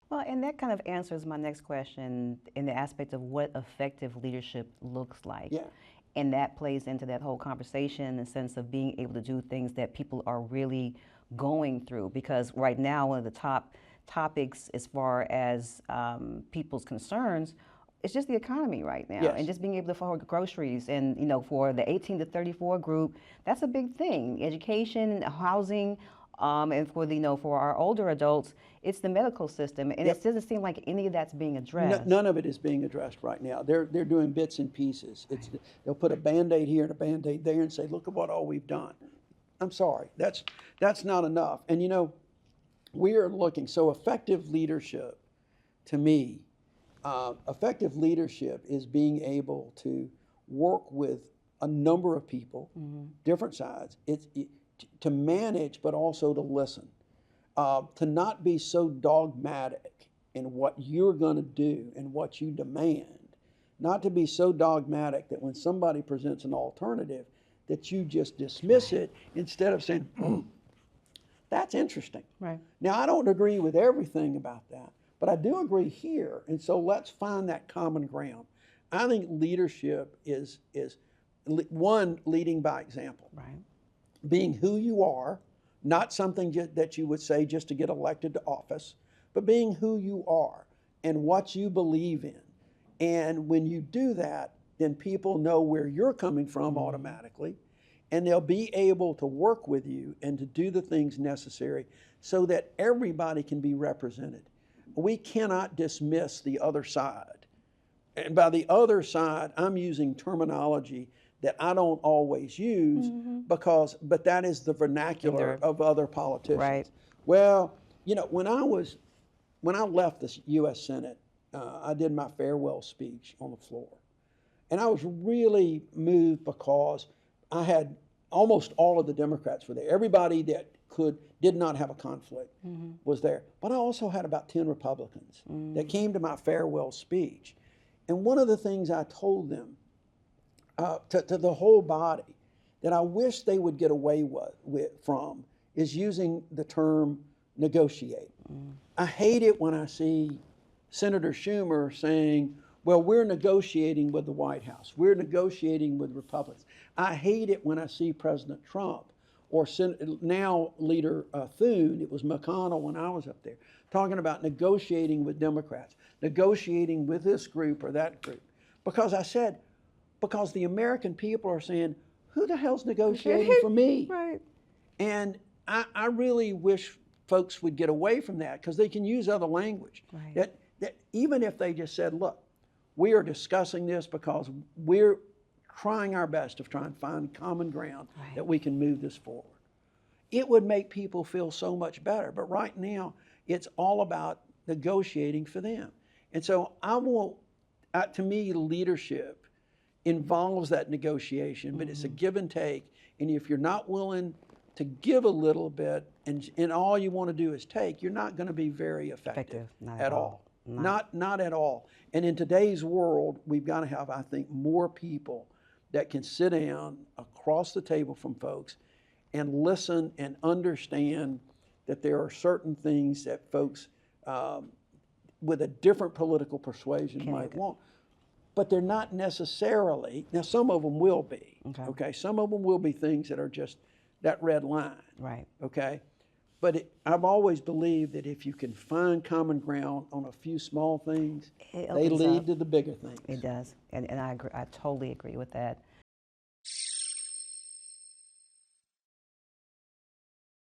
Well, and that kind of answers my next question in the aspect of what effective leadership looks like. Yeah. And that plays into that whole conversation in the sense of being able to do things that people are really going through. Because right now, one of the top topics as far as people's concerns it's just the economy right now and Yes. just being able to afford groceries and for the 18 to 34 group that's a big thing education housing and for the for our older adults it's the medical system and it Yep. doesn't seem like any of that's being addressed. None of it is being addressed right now. They're doing bits and pieces. It's they'll put a Band-Aid here and a Band-Aid there and say, look at what all we've done. I'm sorry, that's not enough. And we are looking, so effective leadership, to me, effective leadership is being able to work with a number of people, different sides, to manage, but also to listen, to not be so dogmatic in what you're going to do and what you demand, not to be so dogmatic that when somebody presents an alternative, that you just dismiss it instead of saying, that's interesting. Right. Now, I don't agree with everything about that, but I do agree here. And so let's find that common ground. I think leadership is one, leading by example. Right. Being who you are, not something that you would say just to get elected to office, but being who you are and what you believe in. And when you do that, then people know where you're coming from automatically, and they'll be able to work with you and to do the things necessary so that everybody can be represented. We cannot dismiss the other side. And by the other side, I'm using terminology that I don't always use but that is the vernacular of other politicians. Right. Well, when I left the U.S. Senate, I did my farewell speech on the floor. And I was really moved because I had almost all of the Democrats were there. Everybody that did not have a conflict was there. But I also had about 10 Republicans that came to my farewell speech. And one of the things I told them, to the whole body, that I wish they would get away from is using the term negotiate. I hate it when I see Senator Schumer saying, well, we're negotiating with the White House. We're negotiating with Republicans. I hate it when I see President Trump or now Leader Thune, it was McConnell when I was up there, talking about negotiating with Democrats, negotiating with this group or that group. Because the American people are saying, who the hell's negotiating for me? Right. And I really wish folks would get away from that because they can use other language. Right. That even if they just said, look, we are discussing this because we're trying our best to try and find common ground that we can move this forward. It would make people feel so much better. But right now, it's all about negotiating for them. And so to me, leadership involves that negotiation, but it's a give and take. And if you're not willing to give a little bit and all you want to do is take, you're not going to be very effective Not at all. Not at all. And in today's world, we've got to have, I think, more people that can sit down across the table from folks and listen and understand that there are certain things that folks with a different political persuasion might want. But they're not necessarily, now some of them will be, okay? Some of them will be things that are just that red line, Right. okay? But I've always believed that if you can find common ground on a few small things, they lead to the bigger things. It does, and I agree. I totally agree with that.